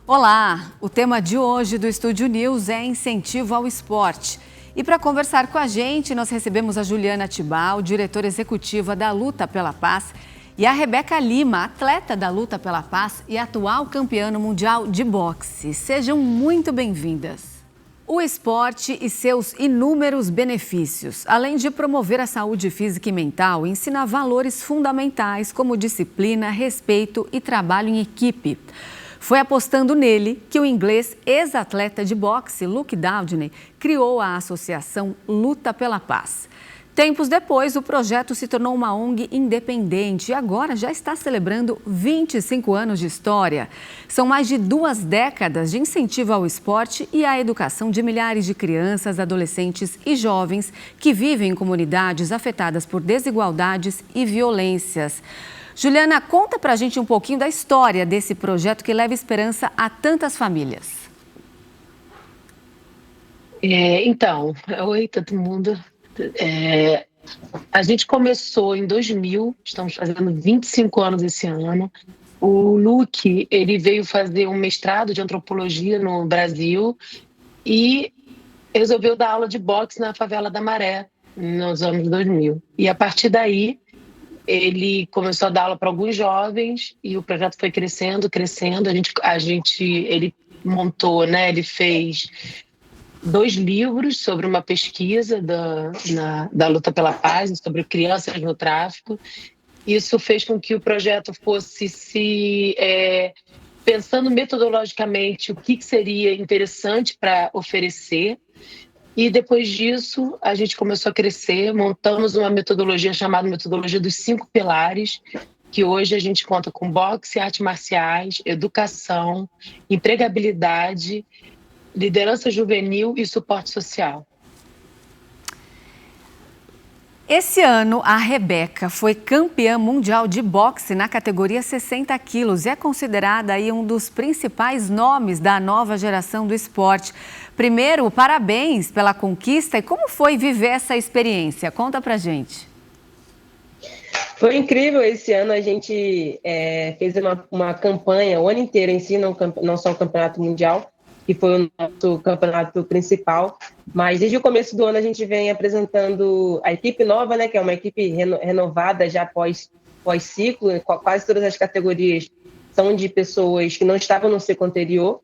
Olá, o tema de hoje do Estúdio News é incentivo ao esporte. E para conversar com a gente, nós recebemos a Juliana Tibau, diretora executiva da Luta pela Paz, e a Rebeca Lima, atleta da Luta pela Paz e atual campeã mundial de boxe. Sejam muito bem-vindas. O esporte e seus inúmeros benefícios, além de promover a saúde física e mental, ensina valores fundamentais como disciplina, respeito e trabalho em equipe. Foi apostando nele que o inglês ex-atleta de boxe, Luke Dowdney, criou a associação Luta pela Paz. Tempos depois, o projeto se tornou uma ONG independente e agora já está celebrando 25 anos de história. São mais de 2 décadas de incentivo ao esporte e à educação de milhares de crianças, adolescentes e jovens que vivem em comunidades afetadas por desigualdades e violências. Juliana, conta pra gente um pouquinho da história desse projeto que leva esperança a tantas famílias. Oi todo mundo. A gente começou em 2000, estamos fazendo 25 anos esse ano. O Luke, ele veio fazer um mestrado de antropologia no Brasil e resolveu dar aula de boxe na favela da Maré, nos anos 2000. E a partir daí, ele começou a dar aula para alguns jovens e o projeto foi crescendo. Ele montou, né? Ele fez 2 livros sobre uma pesquisa da Luta pela Paz, sobre crianças no tráfico. Isso fez com que o projeto fosse pensando metodologicamente o que seria interessante para oferecer. E depois disso, a gente começou a crescer, montamos uma metodologia chamada Metodologia dos 5 Pilares, que hoje a gente conta com boxe, artes marciais, educação, empregabilidade, liderança juvenil e suporte social. Esse ano, a Rebeca foi campeã mundial de boxe na categoria 60 quilos e é considerada aí um dos principais nomes da nova geração do esporte. Primeiro, parabéns pela conquista e como foi viver essa experiência? Conta pra gente. Foi incrível esse ano, a gente fez uma campanha o ano inteiro em si, não só o campeonato mundial, que foi o nosso campeonato principal, mas desde o começo do ano a gente vem apresentando a equipe nova, né, que é uma equipe renovada já pós-ciclo, quase todas as categorias são de pessoas que não estavam no ciclo anterior,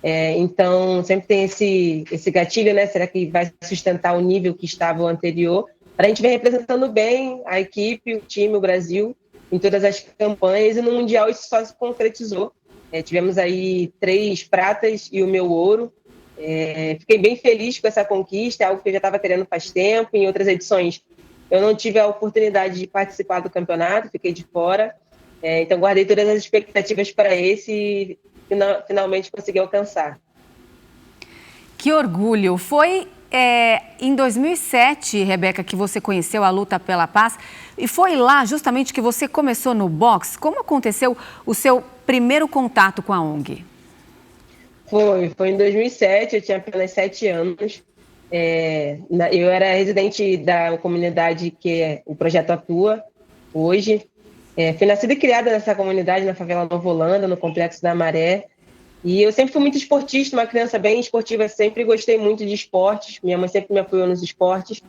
então sempre tem esse gatilho, né, será que vai sustentar o nível que estava o anterior? A gente vem representando bem a equipe, o time, o Brasil, em todas as campanhas, e no Mundial isso só se concretizou. Tivemos aí 3 pratas e o meu ouro. Fiquei bem feliz com essa conquista, é algo que eu já estava querendo faz tempo. Em outras edições eu não tive a oportunidade de participar do campeonato, fiquei de fora. Então guardei todas as expectativas para esse e finalmente consegui alcançar. Que orgulho! Foi em 2007, Rebeca, que você conheceu a Luta pela Paz e foi lá justamente que você começou no boxe. Como aconteceu o seu primeiro contato com a ONG? Foi em 2007, eu tinha apenas 7 anos. Eu era residente da comunidade que o projeto atua hoje. Fui nascida e criada nessa comunidade, na favela Nova Holanda, no Complexo da Maré. E eu sempre fui muito esportista, uma criança bem esportiva, sempre gostei muito de esportes, minha mãe sempre me apoiou nos esportes.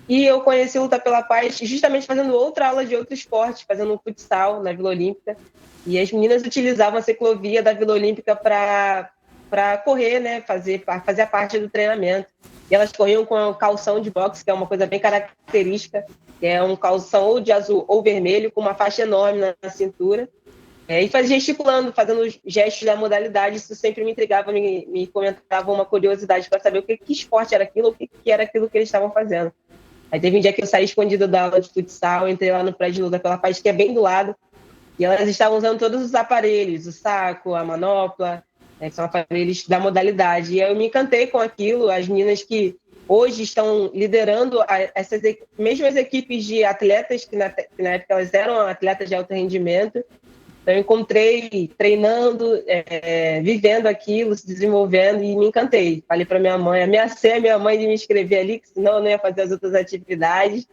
E eu conheci o Luta pela Paz justamente fazendo outra aula de outro esporte, fazendo um futsal na Vila Olímpica. E as meninas utilizavam a ciclovia da Vila Olímpica para correr, né, fazer parte do treinamento. E elas corriam com um calção de boxe, que é uma coisa bem característica, que é um calção ou de azul ou vermelho, com uma faixa enorme na cintura. E fazia gesticulando, fazendo os gestos da modalidade, isso sempre me intrigava, me comentava uma curiosidade para saber o que esporte era aquilo, o que era aquilo que eles estavam fazendo. Aí teve um dia que eu saí escondida da aula de futsal, entrei lá no prédio de Luta pela Paz, que é bem do lado, e elas estavam usando todos os aparelhos, o saco, a manopla, que são aparelhos da modalidade. E eu me encantei com aquilo, as meninas que hoje estão liderando essas mesmas equipes de atletas, que na época elas eram atletas de alto rendimento. Então, eu encontrei treinando, vivendo aquilo, se desenvolvendo e me encantei. Falei para minha mãe, ameacei a minha mãe de me inscrever ali, que senão eu não ia fazer as outras atividades.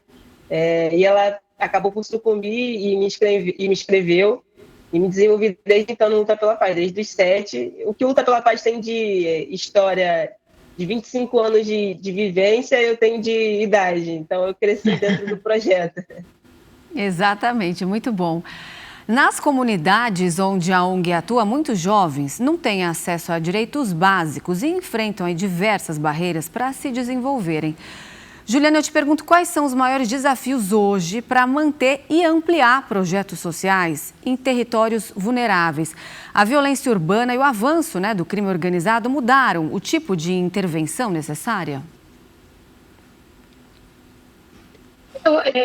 E ela acabou por sucumbir e me inscreveu. E me desenvolvi desde então no Luta pela Paz, desde os 7. O que o Luta pela Paz tem de história de 25 anos de vivência, eu tenho de idade. Então, eu cresci dentro do projeto. Exatamente, muito bom. Nas comunidades onde a ONG atua, muitos jovens não têm acesso a direitos básicos e enfrentam aí diversas barreiras para se desenvolverem. Juliana, eu te pergunto quais são os maiores desafios hoje para manter e ampliar projetos sociais em territórios vulneráveis. A violência urbana e o avanço, do crime organizado mudaram o tipo de intervenção necessária?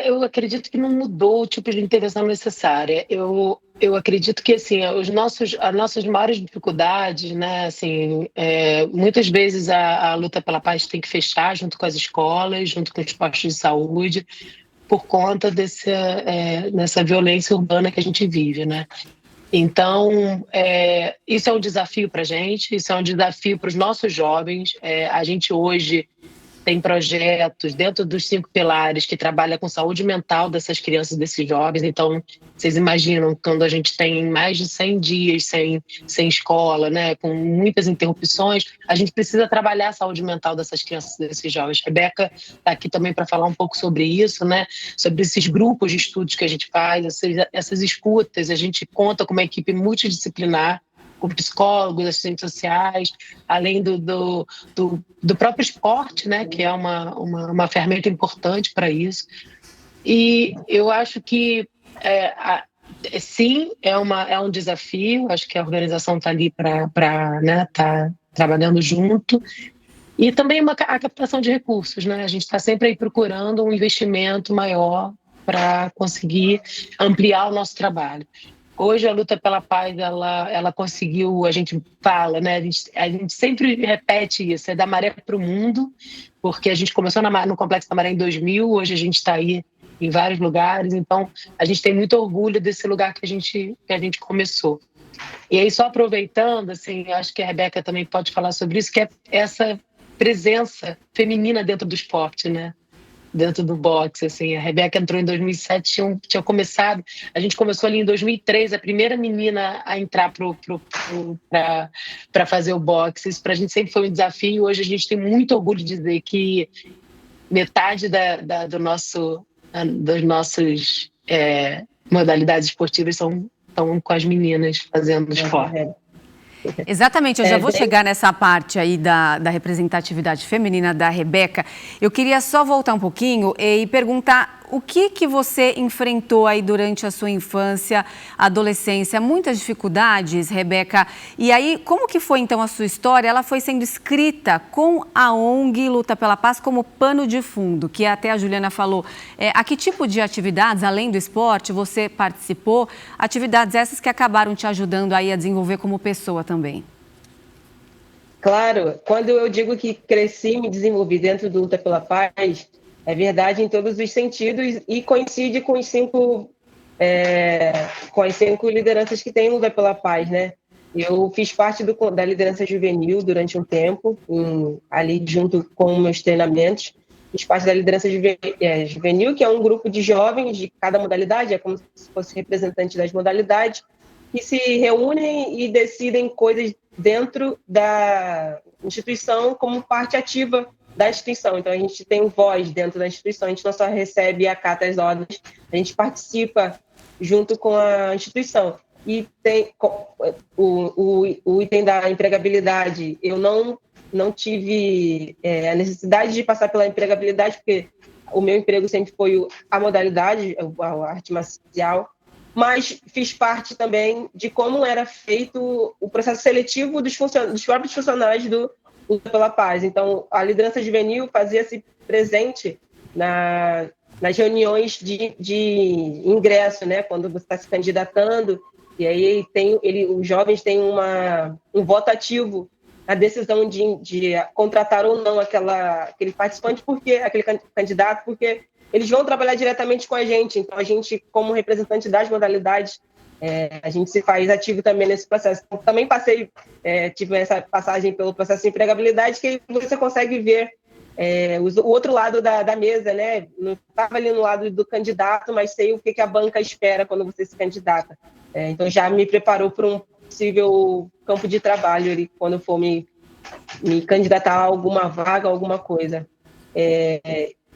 Eu acredito que não mudou o tipo de intervenção necessária. Eu acredito que assim, as nossas maiores dificuldades, né, assim, muitas vezes a luta pela paz tem que fechar junto com as escolas, junto com os postos de saúde, por conta dessa violência urbana que a gente vive, né? Então, isso é um desafio para a gente, isso é um desafio para os nossos jovens. A gente hoje tem projetos dentro dos 5 pilares que trabalha com saúde mental dessas crianças, desses jovens. Então, vocês imaginam, quando a gente tem mais de 100 dias sem escola, né, com muitas interrupções, a gente precisa trabalhar a saúde mental dessas crianças, desses jovens. A Rebeca está aqui também para falar um pouco sobre isso, né, sobre esses grupos de estudos que a gente faz, essas escutas. A gente conta com uma equipe multidisciplinar, com psicólogos, assistentes sociais, além do próprio esporte, né, que é uma ferramenta importante para isso. E eu acho que, sim, é um desafio. Acho que a organização está ali para tá trabalhando junto. E também a captação de recursos, né? A gente está sempre aí procurando um investimento maior para conseguir ampliar o nosso trabalho. Hoje a luta pela paz, ela conseguiu, a gente fala, né? A gente sempre repete isso, é da maré para o mundo, porque a gente começou no Complexo da Maré em 2000, hoje a gente está aí em vários lugares, então a gente tem muito orgulho desse lugar que a gente começou. E aí, só aproveitando, assim, acho que a Rebeca também pode falar sobre isso, que é essa presença feminina dentro do esporte, né? Dentro do boxe, assim. A Rebeca entrou em 2007, tinha começado, a gente começou ali em 2003, a primeira menina a entrar para fazer o boxe. Isso para a gente sempre foi um desafio, e hoje a gente tem muito orgulho de dizer que metade das nossas modalidades esportivas estão com as meninas fazendo esporte. Exatamente, eu já vou chegar nessa parte aí da representatividade feminina da Rebeca. Eu queria só voltar um pouquinho e perguntar o que você enfrentou aí durante a sua infância, adolescência? Muitas dificuldades, Rebeca. E aí, como que foi então a sua história? Ela foi sendo escrita com a ONG Luta pela Paz como pano de fundo, que até a Juliana falou. A que tipo de atividades, além do esporte, você participou? Atividades essas que acabaram te ajudando aí a desenvolver como pessoa também. Claro, quando eu digo que cresci e me desenvolvi dentro do Luta pela Paz, é verdade em todos os sentidos e coincide com as 5 lideranças que tem Luta pela Paz, né? Eu fiz parte da liderança juvenil durante um tempo, ali junto com meus treinamentos. Fiz parte da liderança juvenil, que é um grupo de jovens de cada modalidade, é como se fosse representante das modalidades, que se reúnem e decidem coisas dentro da instituição como parte ativa da instituição. Então, a gente tem voz dentro da instituição, a gente não só recebe e acata as ordens, a gente participa junto com a instituição. E tem o item da empregabilidade. Eu não tive a necessidade de passar pela empregabilidade, porque o meu emprego sempre foi a modalidade, a arte marcial, mas fiz parte também de como era feito o processo seletivo dos próprios funcionários do Luta pela Paz. Então, a liderança juvenil fazia-se presente nas reuniões de ingresso, né? Quando você está se candidatando, e aí os jovens têm um voto ativo na decisão de contratar ou não aquele participante, aquele candidato, porque eles vão trabalhar diretamente com a gente. Então, a gente, como representante das modalidades, a gente se faz ativo também nesse processo. Então, também tive essa passagem pelo processo de empregabilidade, que você consegue ver o outro lado da mesa, né? Não estava ali no lado do candidato, mas sei o que a banca espera quando você se candidata. Então já me preparou para um possível campo de trabalho ali, quando eu for me candidatar a alguma vaga, alguma coisa.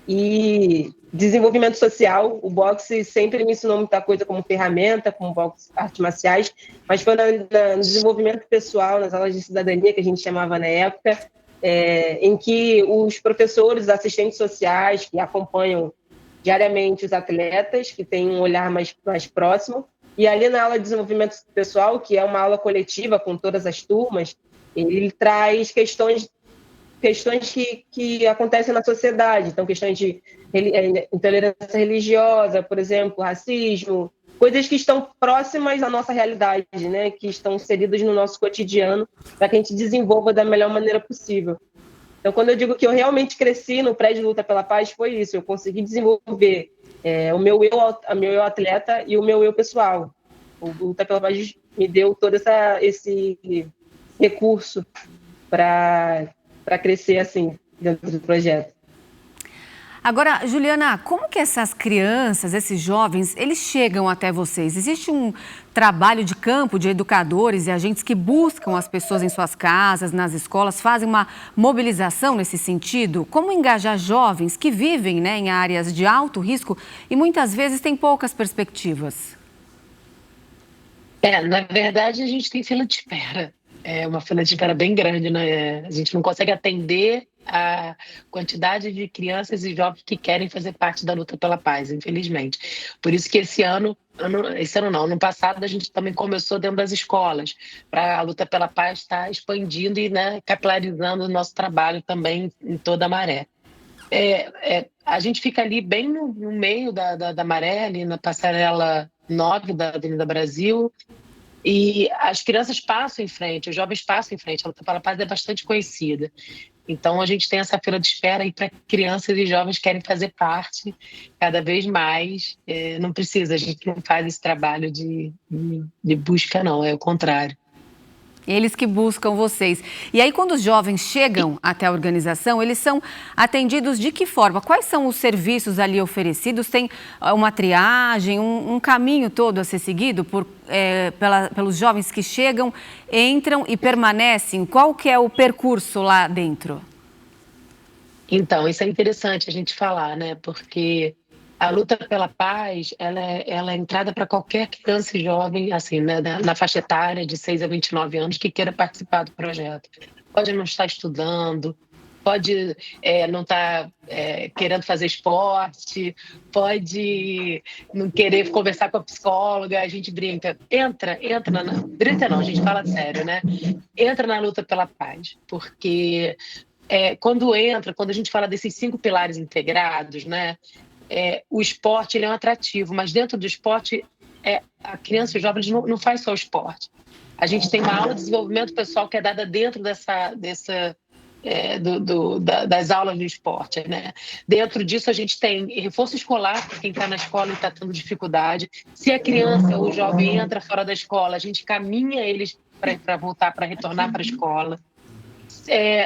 E desenvolvimento social, o boxe sempre me ensinou muita coisa como ferramenta, como boxe, artes marciais, mas foi no desenvolvimento pessoal, nas aulas de cidadania, que a gente chamava na época, em que os professores, assistentes sociais, que acompanham diariamente os atletas, que têm um olhar mais próximo, e ali na aula de desenvolvimento pessoal, que é uma aula coletiva com todas as turmas, ele traz questões que acontecem na sociedade, então questões de intolerância religiosa, por exemplo, racismo, coisas que estão próximas à nossa realidade, né, que estão inseridas no nosso cotidiano, para que a gente desenvolva da melhor maneira possível. Então, quando eu digo que eu realmente cresci no prédio Luta pela Paz, foi isso, eu consegui desenvolver o meu eu atleta e o meu eu pessoal. O Luta pela Paz me deu todo esse recurso para crescer assim dentro do projeto. Agora, Juliana, como que essas crianças, esses jovens, eles chegam até vocês? Existe um trabalho de campo de educadores e agentes que buscam as pessoas em suas casas, nas escolas, fazem uma mobilização nesse sentido? Como engajar jovens que vivem, né, em áreas de alto risco e muitas vezes têm poucas perspectivas? Na verdade, a gente tem fila de espera. É uma fila de espera bem grande, né? A gente não consegue atender a quantidade de crianças e jovens que querem fazer parte da luta pela paz, infelizmente. Por isso que ano passado a gente também começou dentro das escolas, para a luta pela paz estar expandindo e, né, capilarizando o nosso trabalho também em toda a maré. A gente fica ali bem no meio da maré, ali na passarela 9 da Avenida Brasil, e as crianças passam em frente, os jovens passam em frente. A luta pela paz é bastante conhecida. Então, a gente tem essa fila de espera aí para crianças e jovens que querem fazer parte cada vez mais. Não precisa, a gente não faz esse trabalho de busca, não, é o contrário. Eles que buscam vocês. E aí, quando os jovens chegam até a organização, eles são atendidos de que forma? Quais são os serviços ali oferecidos? Tem uma triagem, um caminho todo a ser seguido pelos jovens que chegam, entram e permanecem? Qual que é o percurso lá dentro? Então, isso é interessante a gente falar, né? Porque a luta pela paz, ela é entrada para qualquer criança e jovem, assim, né, na faixa etária de 6 a 29 anos, que queira participar do projeto. Pode não estar estudando, pode não estar querendo fazer esporte, pode não querer conversar com a psicóloga, a gente brinca. Brinca não, a gente fala sério, né? Entra na luta pela paz, porque quando a gente fala desses 5 pilares integrados, né? O esporte ele é um atrativo, mas dentro do esporte a criança e o jovem não faz só o esporte. A gente tem uma aula de desenvolvimento pessoal que é dada dentro das aulas de esporte, né? Dentro disso a gente tem reforço escolar para quem está na escola e está tendo dificuldade. Se a criança ou o jovem entra fora da escola, a gente caminha eles para voltar, para retornar para a escola.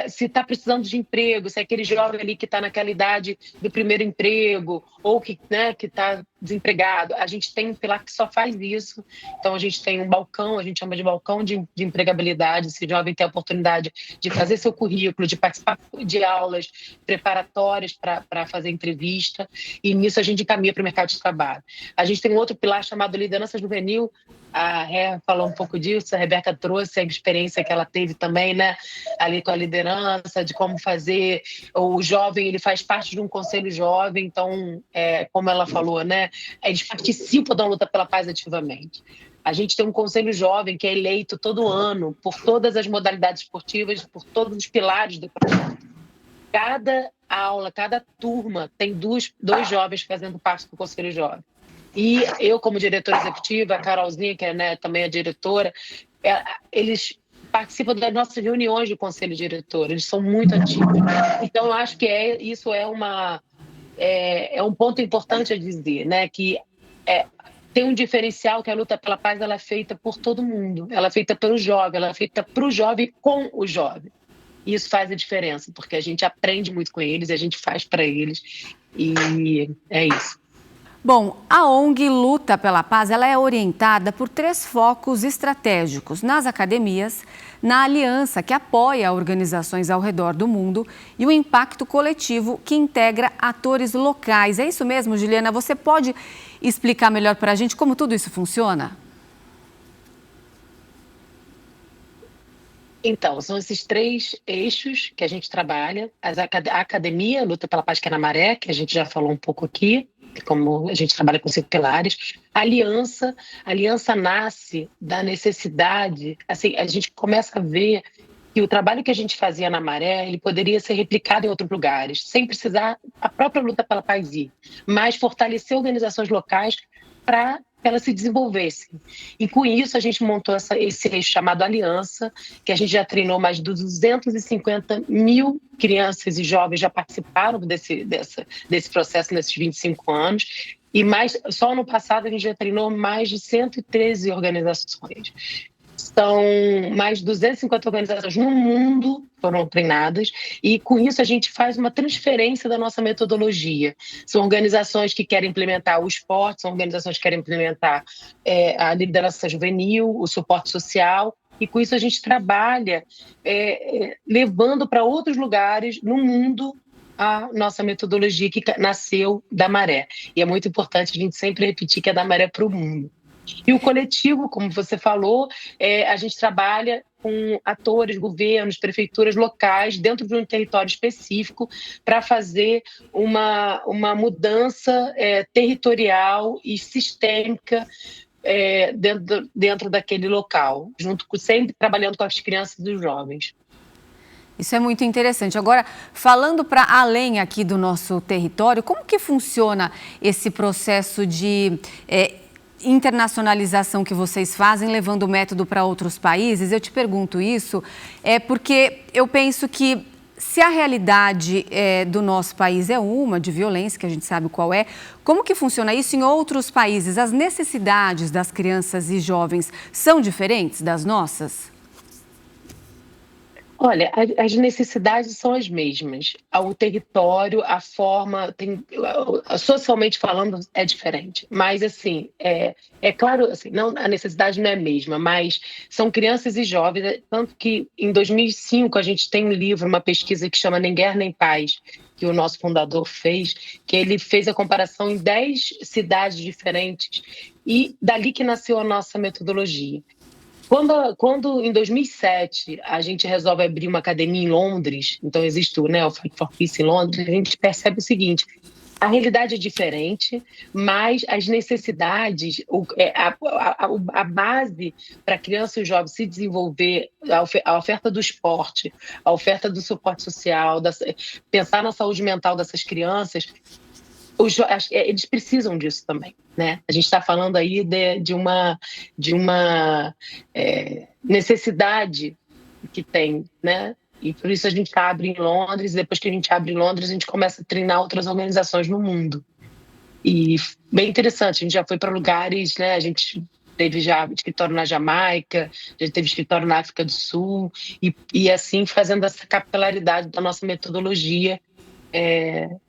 Se está precisando de emprego, se é aquele jovem ali que está naquela idade do primeiro emprego ou que está desempregado, a gente tem um pilar que só faz isso. Então, a gente tem um balcão, a gente chama de balcão de empregabilidade. Esse jovem tem a oportunidade de fazer seu currículo, de participar de aulas preparatórias para fazer entrevista, e nisso a gente caminha para o mercado de trabalho. A gente tem um outro pilar chamado liderança juvenil. A Ré falou um pouco disso, a Rebeca trouxe a experiência que ela teve também, né, ali com a liderança, de como fazer. O jovem, ele faz parte de um conselho jovem, então, como ela falou, né, eles participam da luta pela paz ativamente. A gente tem um conselho jovem que é eleito todo ano por todas as modalidades esportivas, por todos os pilares do projeto. Cada aula, cada turma tem dois jovens fazendo parte do conselho jovem. E eu, como diretora executiva, a Carolzinha, que também é diretora, eles participam das nossas reuniões de conselho diretor, eles são muito ativos. Então, eu acho que isso é um ponto importante a dizer, né? Que tem um diferencial, que a luta pela paz ela é feita por todo mundo, ela é feita pelo jovem, ela é feita para o jovem com o jovem. E isso faz a diferença, porque a gente aprende muito com eles, a gente faz para eles, e é isso. Bom, a ONG Luta pela Paz, ela é orientada por 3 focos estratégicos: nas academias, na aliança que apoia organizações ao redor do mundo e o impacto coletivo que integra atores locais. É isso mesmo, Juliana? Você pode explicar melhor para a gente como tudo isso funciona? Então, são esses 3 eixos que a gente trabalha. A academia, Luta pela Paz, que é na Maré, que a gente já falou um pouco aqui, como a gente trabalha com 5 pilares. A aliança nasce da necessidade, assim, a gente começa a ver que o trabalho que a gente fazia na Maré, ele poderia ser replicado em outros lugares, sem precisar a própria Luta pela Paz ir, mas fortalecer organizações locais para que elas se desenvolvessem. E com isso a gente montou esse eixo chamado Aliança, que a gente já treinou mais de 250 mil crianças e jovens já participaram desse processo nesses 25 anos. E só no passado a gente já treinou mais de 113 organizações. São mais de 250 organizações no mundo foram treinadas e com isso a gente faz uma transferência da nossa metodologia. São organizações que querem implementar o esporte, são organizações que querem implementar a liderança juvenil, o suporte social, e com isso a gente trabalha levando para outros lugares no mundo a nossa metodologia que nasceu da Maré. E é muito importante a gente sempre repetir que é da Maré para o mundo. E o coletivo, como você falou, a gente trabalha com atores, governos, prefeituras locais dentro de um território específico para fazer uma mudança territorial e sistêmica dentro daquele local, sempre trabalhando com as crianças e os jovens. Isso é muito interessante. Agora, falando para além aqui do nosso território, como que funciona esse processo de internacionalização que vocês fazem, levando o método para outros países? Eu te pergunto isso porque eu penso que se a realidade do nosso país é uma de violência, que a gente sabe qual é, como que funciona isso em outros países? As necessidades das crianças e jovens são diferentes das nossas? Olha, as necessidades são as mesmas. O território, a forma, socialmente falando, é diferente. Mas, assim, claro, assim, não, a necessidade não é a mesma, mas são crianças e jovens. Tanto que, em 2005, a gente tem um livro, uma pesquisa que chama Nem Guerra Nem Paz, que o nosso fundador fez, que ele fez a comparação em 10 cidades diferentes e dali que nasceu a nossa metodologia. Quando em 2007 a gente resolve abrir uma academia em Londres, então existe o Fight for Peace em Londres, a gente percebe o seguinte: a realidade é diferente, mas as necessidades, a base para a criança e o jovem se desenvolver, a oferta do esporte, a oferta do suporte social, pensar na saúde mental dessas crianças, eles precisam disso também, né? A gente está falando aí de uma necessidade que tem, né? E por isso a gente abre em Londres, e depois que a gente abre em Londres, a gente começa a treinar outras organizações no mundo. E bem interessante, a gente já foi para lugares, né? A gente teve já escritório na Jamaica, já teve escritório na África do Sul, e assim fazendo essa capilaridade da nossa metodologia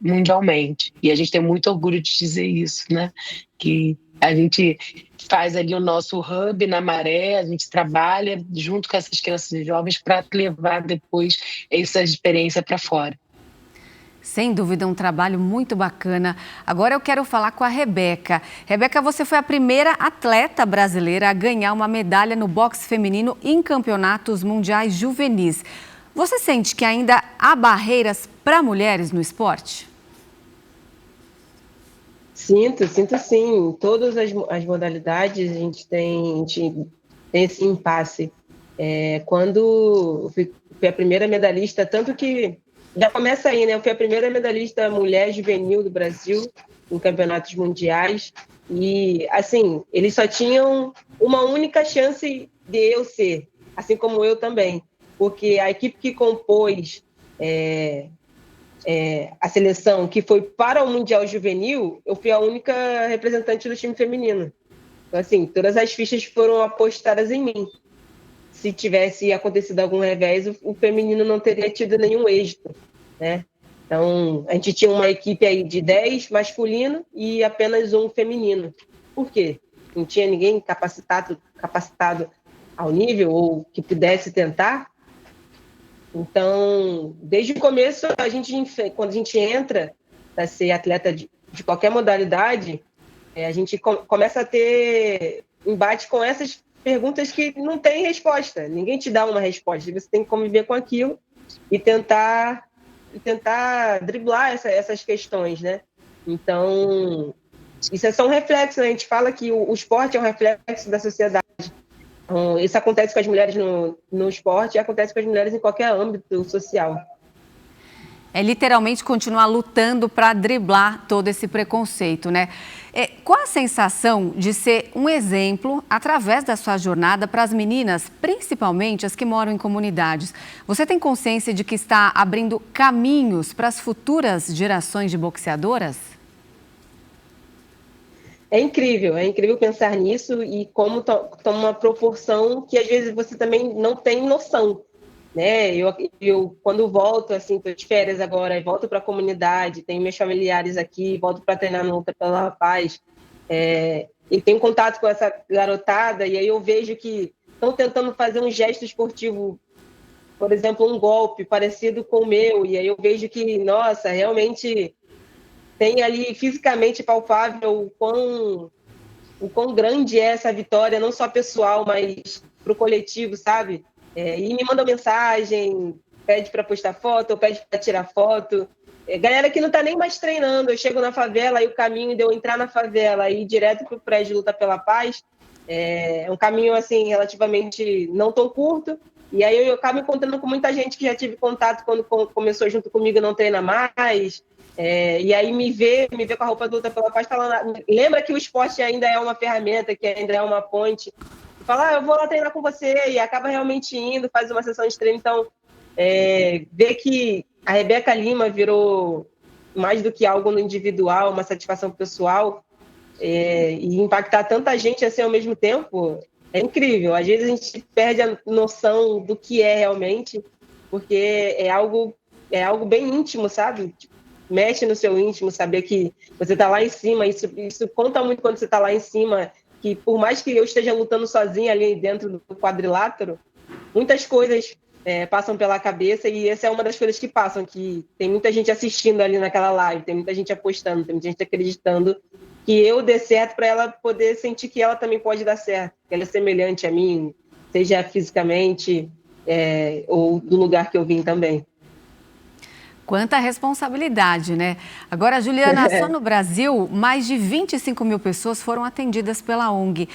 mundialmente. E a gente tem muito orgulho de dizer isso, né? Que a gente faz ali o nosso hub na Maré, a gente trabalha junto com essas crianças e jovens para levar depois essa experiência para fora. Sem dúvida, um trabalho muito bacana. Agora eu quero falar com a Rebeca. Rebeca, você foi a primeira atleta brasileira a ganhar uma medalha no boxe feminino em campeonatos mundiais juvenis. Você sente que ainda há barreiras para mulheres no esporte? Sinto sim. Em todas as modalidades a gente tem esse impasse. Quando eu fui a primeira medalhista, tanto que já começa aí, né? Eu fui a primeira medalhista mulher juvenil do Brasil em campeonatos mundiais. E, assim, eles só tinham uma única chance de eu ser, assim como eu também. Porque a equipe que compôs a seleção, que foi para o Mundial Juvenil, eu fui a única representante do time feminino. Então, assim, todas as fichas foram apostadas em mim. Se tivesse acontecido algum revés, o feminino não teria tido nenhum êxito, né? Então, a gente tinha uma equipe aí de 10 masculino e apenas um feminino. Por quê? Não tinha ninguém capacitado ao nível ou que pudesse tentar. Então, desde o começo, quando a gente entra para ser atleta de qualquer modalidade, a gente começa a ter embate com essas perguntas que não tem resposta. Ninguém te dá uma resposta. Você tem que conviver com aquilo e tentar driblar essas questões, né? Então, isso é só um reflexo, né? A gente fala que o esporte é um reflexo da sociedade. Então, isso acontece com as mulheres no esporte e acontece com as mulheres em qualquer âmbito social. É literalmente continuar lutando para driblar todo esse preconceito, né? Qual a sensação de ser um exemplo, através da sua jornada, para as meninas, principalmente as que moram em comunidades? Você tem consciência de que está abrindo caminhos para as futuras gerações de boxeadoras? É incrível pensar nisso e como toma uma proporção que às vezes você também não tem noção. Né? Eu quando volto, assim, estou de férias agora, volto para a comunidade, tenho meus familiares aqui, volto para treinar no Luta pela Paz, e tenho contato com essa garotada, e aí eu vejo que estão tentando fazer um gesto esportivo, por exemplo, um golpe parecido com o meu, e aí eu vejo que, nossa, realmente tem ali fisicamente palpável o quão grande é essa vitória, não só pessoal, mas para o coletivo, sabe? E me manda mensagem, pede para postar foto, ou pede para tirar foto. Galera que não está nem mais treinando, eu chego na favela e o caminho de eu entrar na favela e ir direto para o prédio Luta pela Paz é um caminho assim relativamente não tão curto. E aí eu acabo encontrando com muita gente que já tive contato quando começou junto comigo e não treina mais. E aí me vê com a roupa do Luta pela Paz falando, lembra que o esporte ainda é uma ferramenta, que ainda é uma ponte. Fala, eu vou lá treinar com você, e acaba realmente indo, faz uma sessão de treino. Então, ver que a Rebeca Lima virou mais do que algo no individual, uma satisfação pessoal, e impactar tanta gente assim ao mesmo tempo, é incrível. Às vezes a gente perde a noção do que é realmente, porque é algo bem íntimo, sabe? Mexe no seu íntimo, saber que você está lá em cima, isso conta muito quando você está lá em cima, que por mais que eu esteja lutando sozinha ali dentro do quadrilátero, muitas coisas passam pela cabeça, e essa é uma das coisas que passam, que tem muita gente assistindo ali naquela live, tem muita gente apostando, tem muita gente acreditando que eu dê certo para ela poder sentir que ela também pode dar certo, que ela é semelhante a mim, seja fisicamente ou do lugar que eu vim também. Quanta responsabilidade, né? Agora, Juliana, só no Brasil, mais de 25 mil pessoas foram atendidas pela ONG.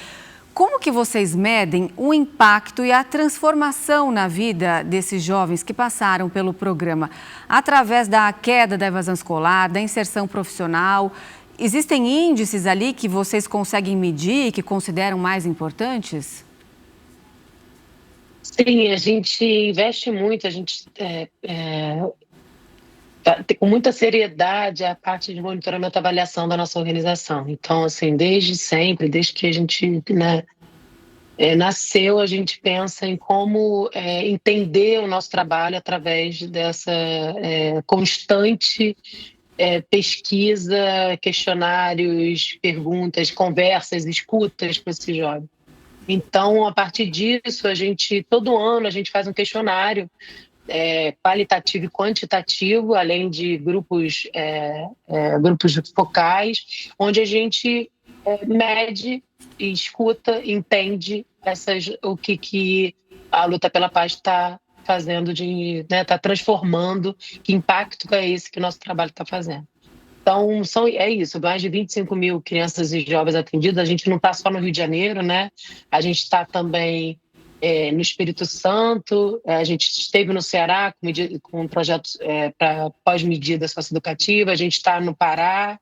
Como que vocês medem o impacto e a transformação na vida desses jovens que passaram pelo programa? Através da queda da evasão escolar, da inserção profissional, existem índices ali que vocês conseguem medir e que consideram mais importantes? Sim, a gente investe muito, a gente com muita seriedade a parte de monitoramento e avaliação da nossa organização. Então, assim, desde sempre, desde que a gente nasceu, a gente pensa em como entender o nosso trabalho através dessa constante pesquisa, questionários, perguntas, conversas, escutas para esse jovem. Então, a partir disso, todo ano a gente faz um questionário qualitativo e quantitativo, além de grupos focais, onde a gente mede, escuta, entende o que a Luta pela Paz está fazendo, está transformando, que impacto é esse que o nosso trabalho está fazendo. Então, é isso, mais de 25 mil crianças e jovens atendidas. A gente não está só no Rio de Janeiro, né? A gente está também no Espírito Santo, a gente esteve no Ceará com projetos para pós-medida socioeducativa, a gente está no Pará,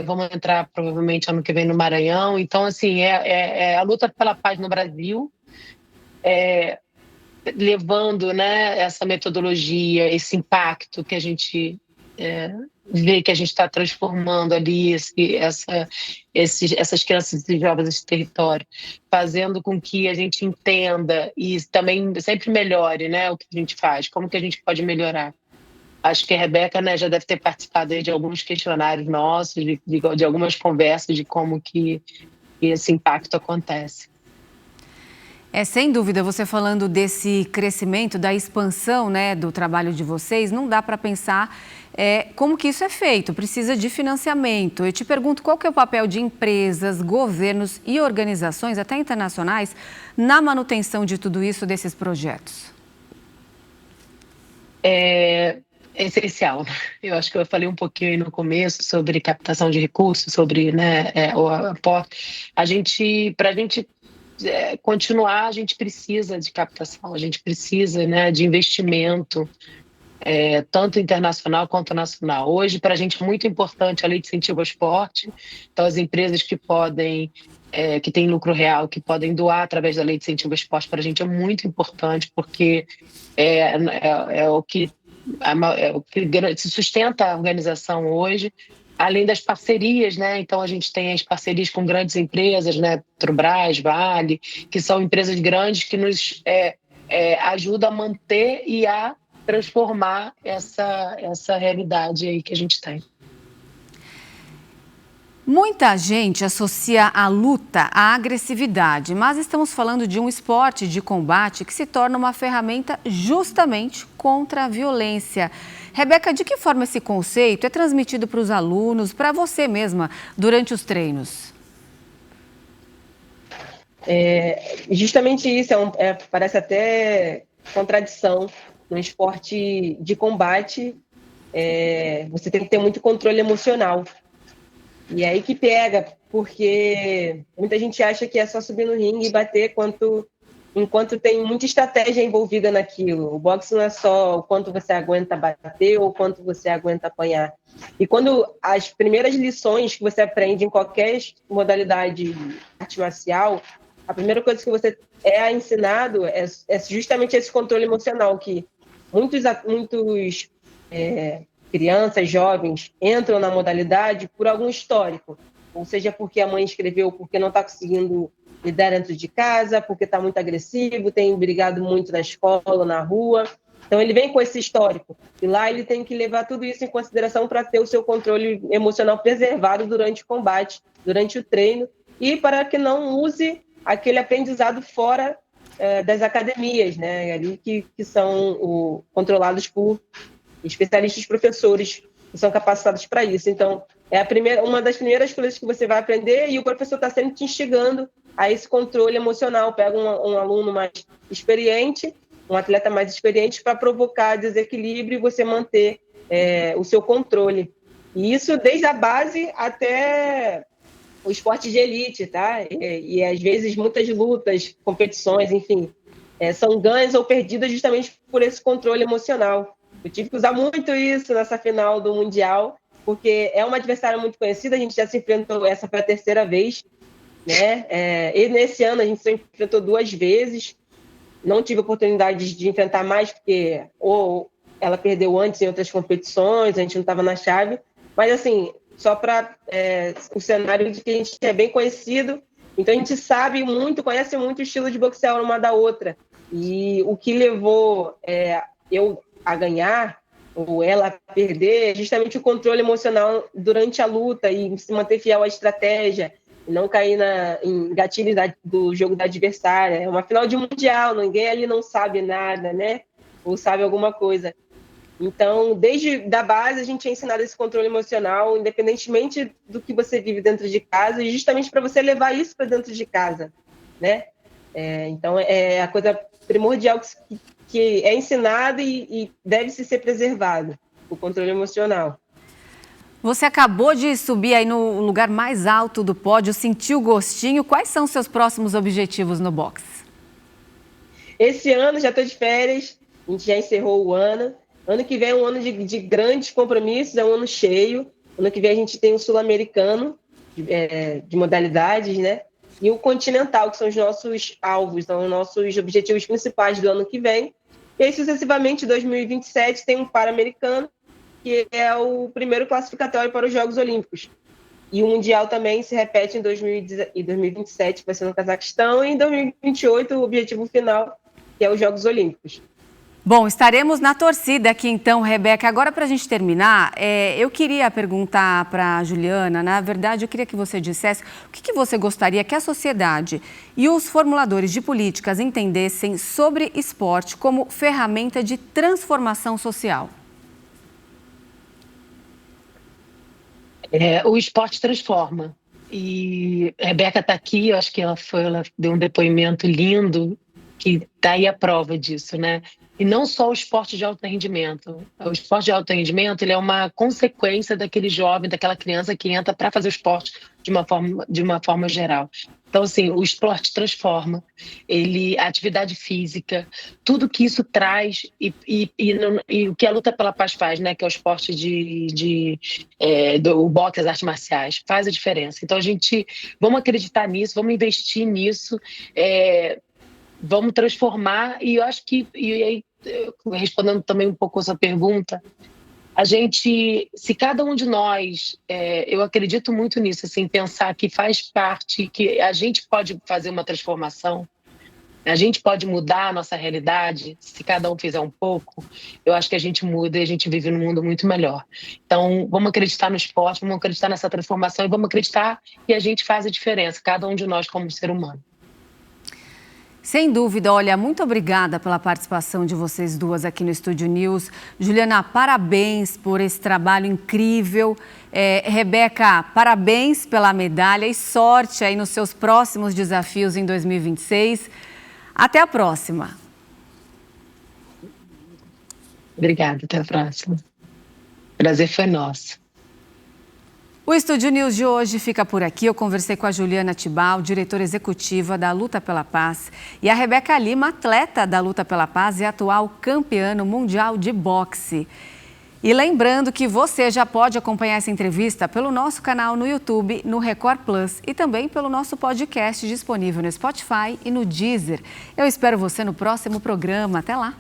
vamos entrar provavelmente ano que vem no Maranhão. Então, assim, a luta pela paz no Brasil, levando, né, essa metodologia, esse impacto que a gente vê que a gente está transformando ali essas crianças e jovens desse território, fazendo com que a gente entenda e também sempre melhore, né, o que a gente faz, como que a gente pode melhorar. Acho que a Rebeca, né, já deve ter participado aí de alguns questionários nossos, de algumas conversas de como que esse impacto acontece. Sem dúvida, você falando desse crescimento, da expansão, né, do trabalho de vocês, não dá para pensar como que isso é feito, precisa de financiamento. Eu te pergunto qual que é o papel de empresas, governos e organizações, até internacionais, na manutenção de tudo isso, desses projetos? É essencial. Eu acho que eu falei um pouquinho aí no começo sobre captação de recursos, sobre, né, o aporte. Para a gente continuar, a gente precisa de captação, a gente precisa, né, de investimento, tanto internacional quanto nacional. Hoje, para a gente é muito importante a lei de incentivo ao esporte, então as empresas que podem, que têm lucro real, que podem doar através da lei de incentivo ao esporte, para a gente é muito importante, porque é o que se sustenta a organização hoje, além das parcerias, né? Então a gente tem as parcerias com grandes empresas, né? Petrobras, Vale, que são empresas grandes que nos ajudam a manter e a transformar essa realidade aí que a gente tem. Muita gente associa a luta à agressividade, mas estamos falando de um esporte de combate que se torna uma ferramenta justamente contra a violência. Rebeca, de que forma esse conceito é transmitido para os alunos, para você mesma, durante os treinos? Justamente isso, parece até contradição. No esporte de combate, você tem que ter muito controle emocional. E aí que pega, porque muita gente acha que é só subir no ringue e bater enquanto tem muita estratégia envolvida naquilo. O boxe não é só o quanto você aguenta bater ou o quanto você aguenta apanhar. E quando as primeiras lições que você aprende em qualquer modalidade arte marcial, a primeira coisa que você é ensinado é justamente esse controle emocional, que muitos crianças, jovens, entram na modalidade por algum histórico, ou seja, porque a mãe escreveu, porque não está conseguindo lidar dentro de casa, porque está muito agressivo, tem brigado muito na escola, na rua. Então, ele vem com esse histórico. E lá ele tem que levar tudo isso em consideração para ter o seu controle emocional preservado durante o combate, durante o treino, e para que não use aquele aprendizado fora das academias, né, ali que são controlados por especialistas, professores que são capacitados para isso. Então, uma das primeiras coisas que você vai aprender, e o professor está sempre te instigando a esse controle emocional. Pega um aluno mais experiente, um atleta mais experiente, para provocar desequilíbrio e você manter o seu controle. E isso desde a base até o esporte de elite, tá? E às vezes muitas lutas, competições, enfim, são ganhas ou perdidas justamente por esse controle emocional. Eu tive que usar muito isso nessa final do Mundial, porque é uma adversária muito conhecida, a gente já se enfrentou, essa foi a terceira vez, né? E nesse ano a gente se enfrentou 2 vezes, não tive oportunidade de enfrentar mais, porque ou ela perdeu antes em outras competições, a gente não estava na chave, mas assim, só para o cenário de que a gente é bem conhecido, então a gente sabe muito, conhece muito o estilo de boxeio uma da outra, e o que levou eu a ganhar, ou ela a perder, é justamente o controle emocional durante a luta e se manter fiel à estratégia, e não cair em gatilhos do jogo da adversária. É uma final de Mundial, ninguém ali não sabe nada, né? Ou sabe alguma coisa. Então, desde da base, a gente é ensinado esse controle emocional, independentemente do que você vive dentro de casa, e justamente para você levar isso para dentro de casa, né? Então, é a coisa primordial que é ensinado e deve-se ser preservado, o controle emocional. Você acabou de subir aí no lugar mais alto do pódio, sentiu o gostinho. Quais são os seus próximos objetivos no boxe? Esse ano já estou de férias, a gente já encerrou o ano. Ano que vem é um ano de grandes compromissos, é um ano cheio. Ano que vem a gente tem o Sul-Americano de modalidades, né? E o Continental, que são os nossos alvos, são os nossos objetivos principais do ano que vem. E aí, sucessivamente, em 2027, tem um Pan-Americano, que é o primeiro classificatório para os Jogos Olímpicos. E o Mundial também se repete em 2027, vai ser no Cazaquistão, e em 2028 o objetivo final, que é os Jogos Olímpicos. Bom, estaremos na torcida aqui então, Rebeca. Agora, para a gente terminar, eu queria perguntar para a Juliana, na verdade, eu queria que você dissesse o que você gostaria que a sociedade e os formuladores de políticas entendessem sobre esporte como ferramenta de transformação social. O esporte transforma. E a Rebeca está aqui, eu acho que ela deu um depoimento lindo, que está aí a prova disso, né? E não só o esporte de alto rendimento. O esporte de alto rendimento, ele é uma consequência daquele jovem, daquela criança que entra para fazer o esporte de uma forma geral. Então, assim, o esporte transforma, a atividade física, tudo que isso traz e o que a Luta pela Paz faz, né, que é o esporte do boxe, as artes marciais, faz a diferença. Então, vamos acreditar nisso, vamos investir nisso, vamos transformar, e eu acho que, e aí, respondendo também um pouco a sua pergunta, se cada um de nós, eu acredito muito nisso, assim, pensar que faz parte, que a gente pode fazer uma transformação, a gente pode mudar a nossa realidade, se cada um fizer um pouco, eu acho que a gente muda e a gente vive num mundo muito melhor. Então, vamos acreditar no esporte, vamos acreditar nessa transformação e vamos acreditar que a gente faz a diferença, cada um de nós como ser humano. Sem dúvida, olha, muito obrigada pela participação de vocês duas aqui no Estúdio News. Juliana, parabéns por esse trabalho incrível. Rebeca, parabéns pela medalha e sorte aí nos seus próximos desafios em 2026. Até a próxima. Obrigada, até a próxima. O prazer foi nosso. O Estúdio News de hoje fica por aqui. Eu conversei com a Juliana Tibau, diretora executiva da Luta pela Paz, e a Rebeca Lima, atleta da Luta pela Paz e atual campeã mundial de boxe. E lembrando que você já pode acompanhar essa entrevista pelo nosso canal no YouTube, no Record Plus, e também pelo nosso podcast disponível no Spotify e no Deezer. Eu espero você no próximo programa. Até lá!